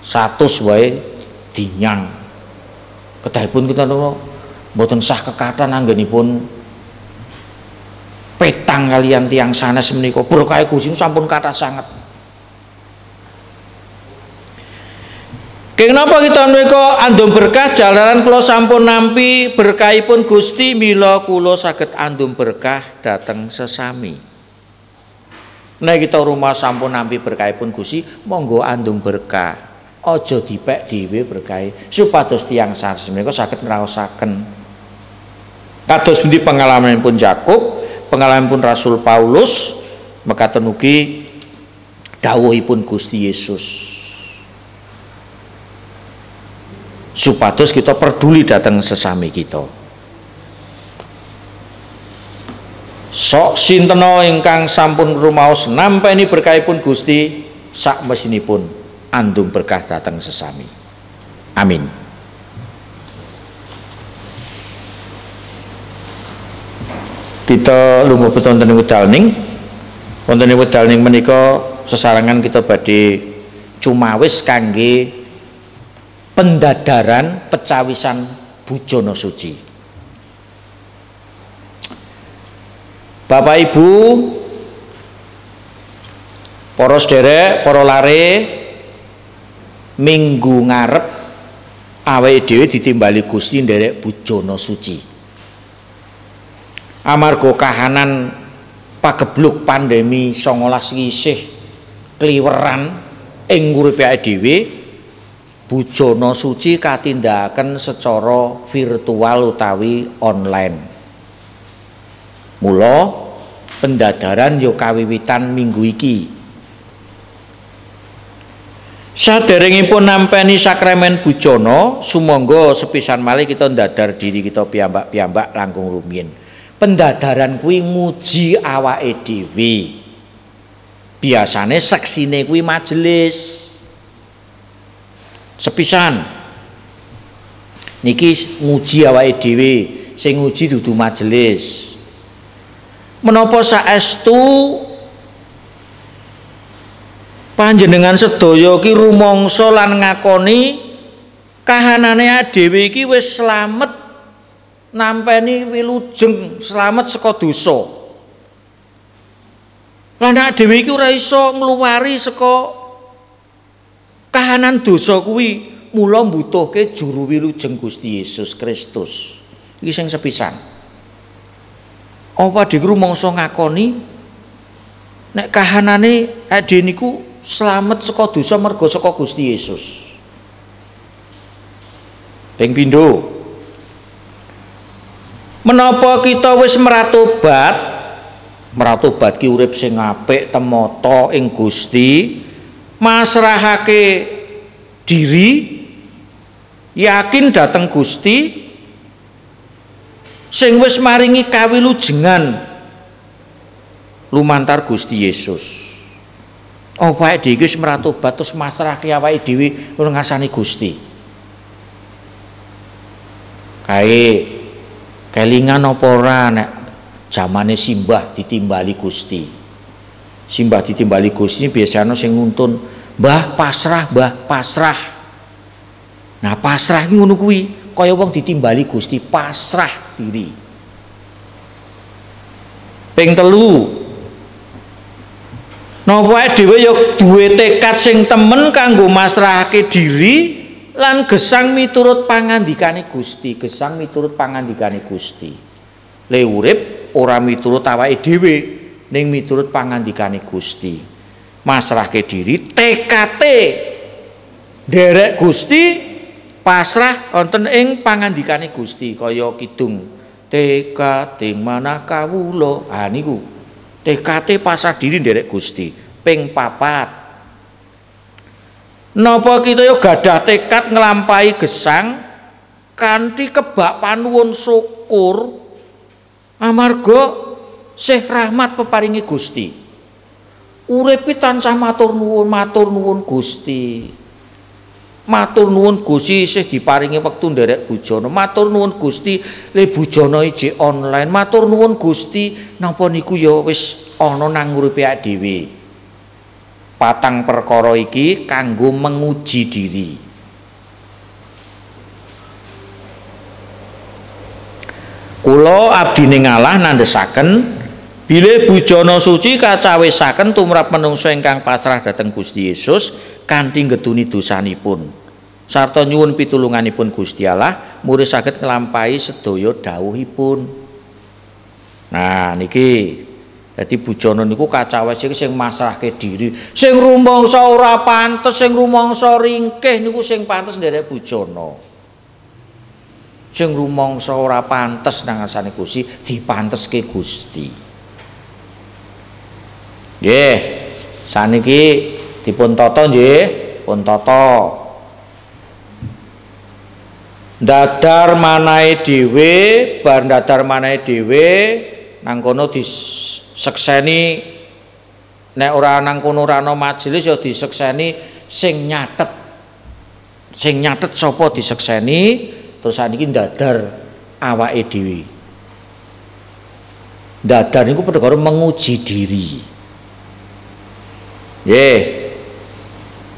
100 wae dinyang. Kedahipun kita niku mboten sah kekathah anggenipun petang kalian tiang sanes menika berkah Gusti sampun kathah sanget. Kenapa kita menika andum berkah jalaran kula sampun nampi berkahipun Gusti, mila kula saged andum berkah dhateng sesami. Nek kita rumah sampun nampi berkahipun Gusti, monggo andum berkah. Aja dipek dhewe berkahe supados tiyang sanes menika saged ngraosaken. Kados pundi pengalamanipun Yakub, pengalamanipun Rasul Paulus, mekaten ugi dawuhipun Gusti Yesus. Supados kita peduli datang sesami kita. Sok sintena ingkang sampun rumaos nampi berkahipun Gusti, sak mesinipun andum berkah datang sesami. Amin. Kita lunga wonten wedal ning menika sesarengan kita badhe cumawis kangge pendadaran pecawisan Bujana Suci. Bapak Ibu, para sederek, para lare, minggu ngarep awake dhewe ditimbali Gusti nderek Bujana Suci. Amarga kahanan pagebluk pandemi 19 isih kliweran ing uripe awake dhewe, Bujana Suci katindakaken secara virtual utawi online. Mula pendadaran yo kawiwitan minggu iki. Saderengipun nampeni sakramen Bujana, sumangga sepisan malih kita ndadar diri kita piyambak-piyambak langkung rumiyin. Pendadaran kuwi nguji awake dhewe. Biasane seksine kuwi majelis. Sepisan niki nguji awake dhewe, sing nguji dudu majelis. Menapa saestu panjenengan sedaya ki rumangsa lan ngakoni kahanane dhewe iki wis slamet nampeni wilujeng, slamet saka dosa. Lan dhewe iki ora iso ngluwari saka kahanan dosa kuwi, mula mbutuhke juru wilujeng Gusti Yesus Kristus. Iki sing sepisan. Apa dhewe rumangsa ngakoni nek kahanane dhewe niku slamet saka dosa merga saka Gusti Yesus. Ping pindho, menapa kita wis meratobat ki urip sing apik temata ing Gusti, masrahake diri, yakin dateng Gusti sing wis maringi kawilujengan lumantar Gusti Yesus. Awake dhewe wis meratobat terus masrahake awake dhewe ngarsane Gusti. Kae kelingan apa ora nek jamane simbah ditimbali Gusti. Simbah ditimbali Gusti biasanya sing nguntun, "Mbah pasrah, Mbah pasrah." Nah, pasrah iki ngono kuwi, kaya wong ditimbali Gusti, pasrah diri. Ping telu, napa dhewe ya duwe tekad sing temen kanggo masrahake diri lan gesang miturut pangandikane Gusti, gesang miturut pangandikane Gusti. Le urip ora miturut awake dhewe, ning miturut pangandikane Gusti. Masrahke diri, tekate nderek Gusti, pasrah wonten ing pangandikane Gusti, kaya kidung tekate manah kawula. Ah niku tekate pasrah diri nderek Gusti. Ping papat, napa kita yo gadah tekad nglampahi gesang kanthi kebak panuwun syukur amarga sih rahmat peparingi Gusti. Urip iki tansah matur nuwun Gusti. Matur nuwun Gusti isih diparingi wektu nderek bujana. Matur nuwun Gusti le bujana iki online. Matur nuwun Gusti napa niku ya wis ana nang uripe dhewe. Patang perkara iki kanggo menguji diri. Kula abdine ngalah nandhesaken bilih bujana suci kacawisaken tumrap menungsa ingkang pasrah dhateng Gusti Yesus kanthi ngeduni dosanipun sarta nyuwun pitulunganipun Gusti Allah murid saged nglampahi sedaya dawuhipun. Nah niki dadi bujana niku kacawes iki sing masrahke diri, sing rumangsa ora pantes, sing rumangsa ringkih niku sing pantes nderek bujana. Sing rumangsa ora pantes nang ngarsane Gusti dipanteske Gusti. Nggih, saniki dipun tata nggih, pun tata. Dadar manahe dhewe, bar dadar manahe dhewe nang kono disekseni, nek ora nang kono ora ana majelis ya disekseni sing nyatet. Sing nyatet sapa disekseni, terus saniki dadar awake dhewe. Dadar niku padha karo menguji diri. Nggih.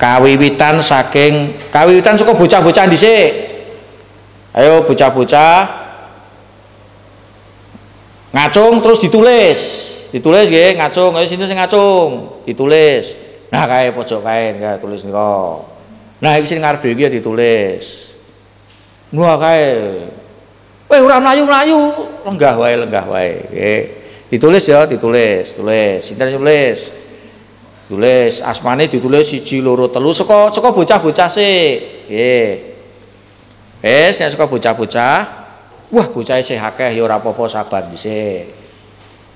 Kawiwitan saka bocah-bocah dhisik. Ayo bocah-bocah ngacung terus ditulis nggih, ngacung, ayo sini sing ngacung, ditulis. Nah kae pojok kae nggih tulis nika. Nah iki sing ngarep dhewe iki ditulis. Wah kae. Weh ora mlayu-mlayu, lenggah wae nggih. Ditulis ya, tulis. Sinten nulis? Tulis asmane ditulis 1 2 3 saka bocah-bocah sik. Nggih. Wis nek saka bocah-bocah, wah bocahe sih akeh ya ora apa-apa sabar dhisik.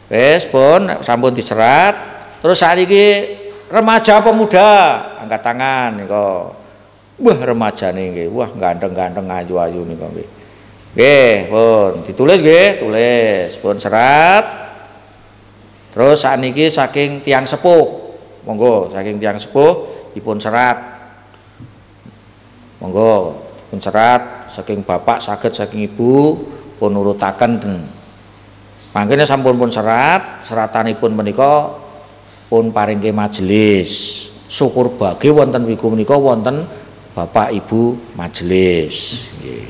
Wis pun sampun diserat, terus saiki remaja pemuda angkat tangan nika. Wah remajane nggih, wah ganteng-ganteng ayu-ayu nika nggih. Nggih, pun ditulis nggih, tulis, pun serat. Terus sakniki saking tiang sepuh. Monggo saking tiang sepuh dipun serat. Monggo pun serat saking bapak saged saking ibu pun nurutaken. Mangkene sampun pun seratanipun menika pun paringke majelis. Syukur bagi wonten wiku menika wonten bapak ibu majelis. Nggih.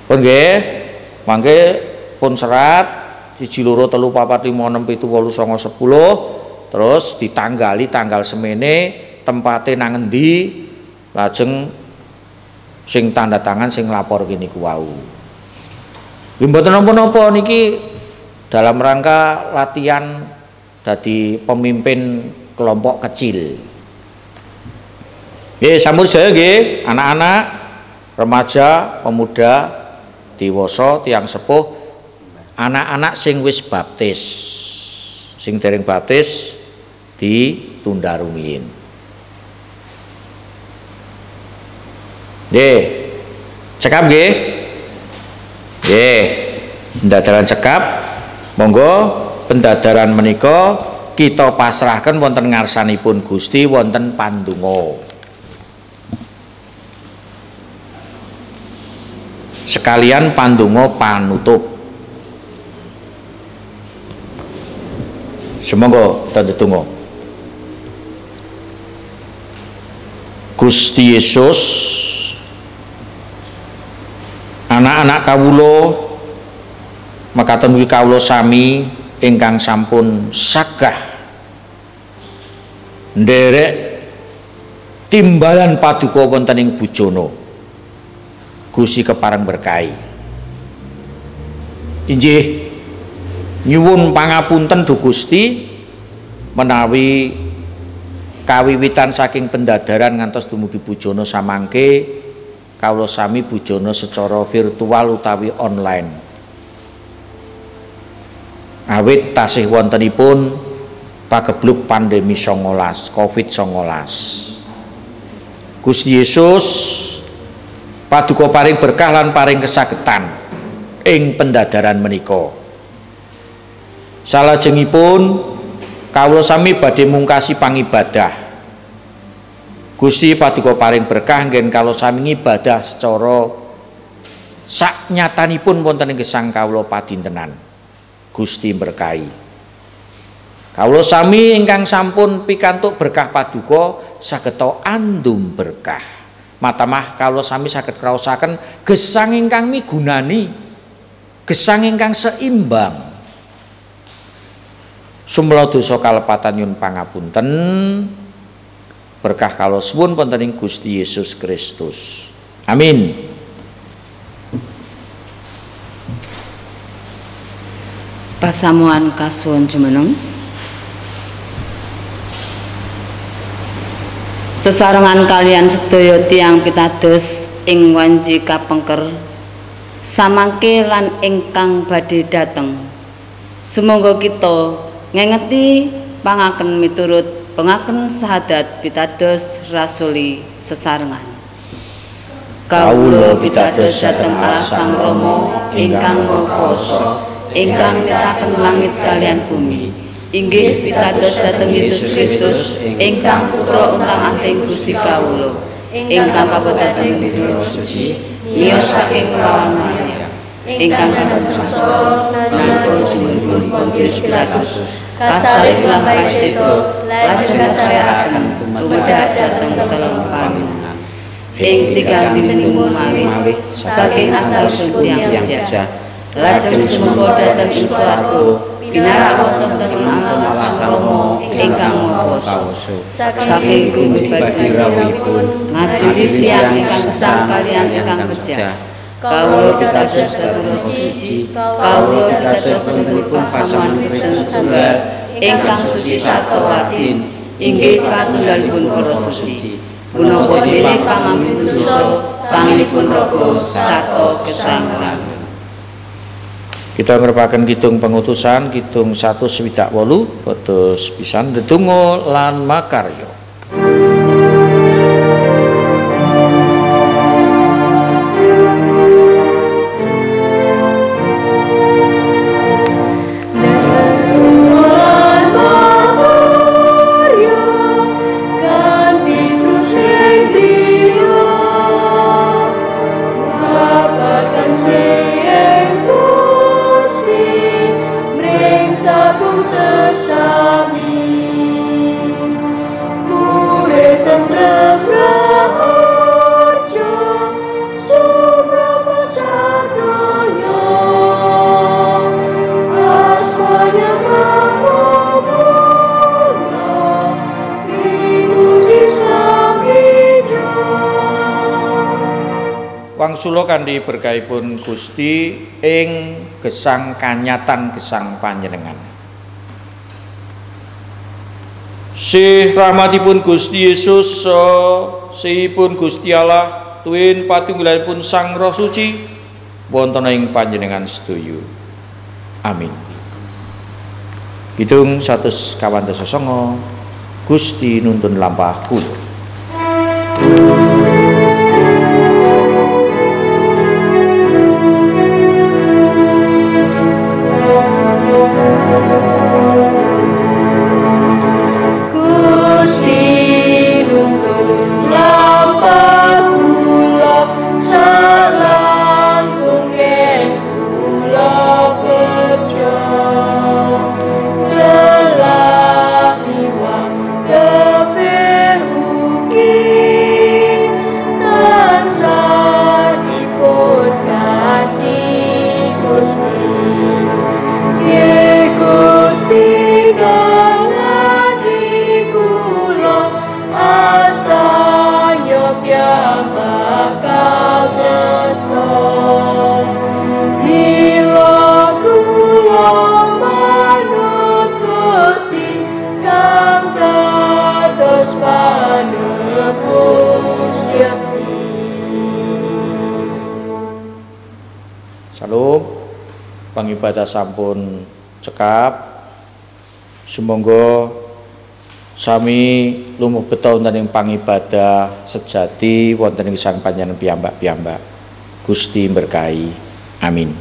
Pun nggih, mangke pun serat 1 2 3 4 5 6 7 8 9 10 terus ditanggali tanggal semene tempate nang endi lajeng sing tanda tangan sing lapor kene niku wau. Nggih mboten napa-napa niki dalam rangka latihan dadi pemimpin kelompok kecil. Nggih sampun saya nggih anak-anak, remaja, pemuda, dewasa, tiyang sepuh, anak-anak sing wis baptis. Sing dereng baptis ditunda rumiyin. Nggih. Cekap nggih. Nggih. Pendadaran cekap. Monggo pendadaran menika kita pasrahkan wonten ngarsanipun Gusti wonten pandonga. Sekalian pandonga panutup. Semoga tanda tunggu. Gusti Yesus, anak-anak kawula makaten wi kawula sami ingkang sampun sagah nderek timbalan paduka wonten ing bujana. Gusti kepareng berkahi. Injih nyuwun pangapunten Du Gusti menawi kawiwitan saking pendadaran ngantos dumugi bujana samangke kawula sami bujana secara virtual utawi online. Awit tasih wontenipun pagebluk pandemi 19 Covid-19. Gusti Yesus paduka paring berkah lan paring kesagetan ing pendadaran menika. Salajengipun kawula sami badhe mungkasi pangibadah. Gusti paduka paring berkah nggih kawula sami ngibadah secara saknyatanipun wonten ing gesang kawula padintenan. Gusti berkahi. Kawula sami ingkang sampun pikantuk berkah paduka saged andum berkah. Matamah kawula sami saged kraosaken gesang ingkang migunani, gesang ingkang seimbang. Sumela dosa kalepatan nyun pangapunten. berkah kalosipun wonten ing Gusti Yesus Kristus. Amin. Pasamuan kasuwun jumeneng. Sesarengan kalian sedaya tiyang pitados ing wanci kapengker samangke lan ingkang badhe dateng. Sumangga kita ngengeti pangaken miturut pengaken sahadat pitados rasuli sesarengan. Kawula pitados dhateng Allah Sang Rama ingkang Maha Kuwasa, ingkang nitaken langit kalian bumi. Inggih pitados dhateng Yesus Kristus ingkang putra untang-anting Gusti kawula, ingkang kabetaken Roh Suci miyos saking lawan Maria, ingkang kabensa nalika jumenipun Pontius Pilatus kasalib lan pasito lajeng kasayakaken tumedhak dhateng telung paminangan. Ing tigang dinipun malih saking antawipun tiyang jajah lajeng sumengga dhateng ing swarga pinarak wonten teng Allah Sang Rama ingkang Maha Kuwasa. Saking pribadi rawuhipun ngadili tiyang ingkang gesang kaliyan ingkang pejah. Kawula pitados dhateng Suci, kawula pitados wontenipun pasamuan Kristen setunggal ingkang suci sarta wadin, inggih patunggalipun para suci. Punapa dene pangampun dosa, panginipun raga sarta gesang langgeng. Kita merupakan kidung pengutusan kidung 168 kados pisan ndedonga lan makarya. Wangsula kanthi berkahipun Gusti ing gesang kanyatan gesang panjenengan. Si rahmatipun Gusti Yesus sihipun Gusti Allah tuwin patunggalipun Sang Roh Suci wonten ing panjenengan sedaya. Amin. Kidung 129 Gusti nuntun lampah kula. Salam, pangibadah sampun cekap. Sumangga sami lumebeta wonten ing pangibadah sejati wonten ing Sang Panjenengan piyambak-piyambak. Gusti berkahi. Amin.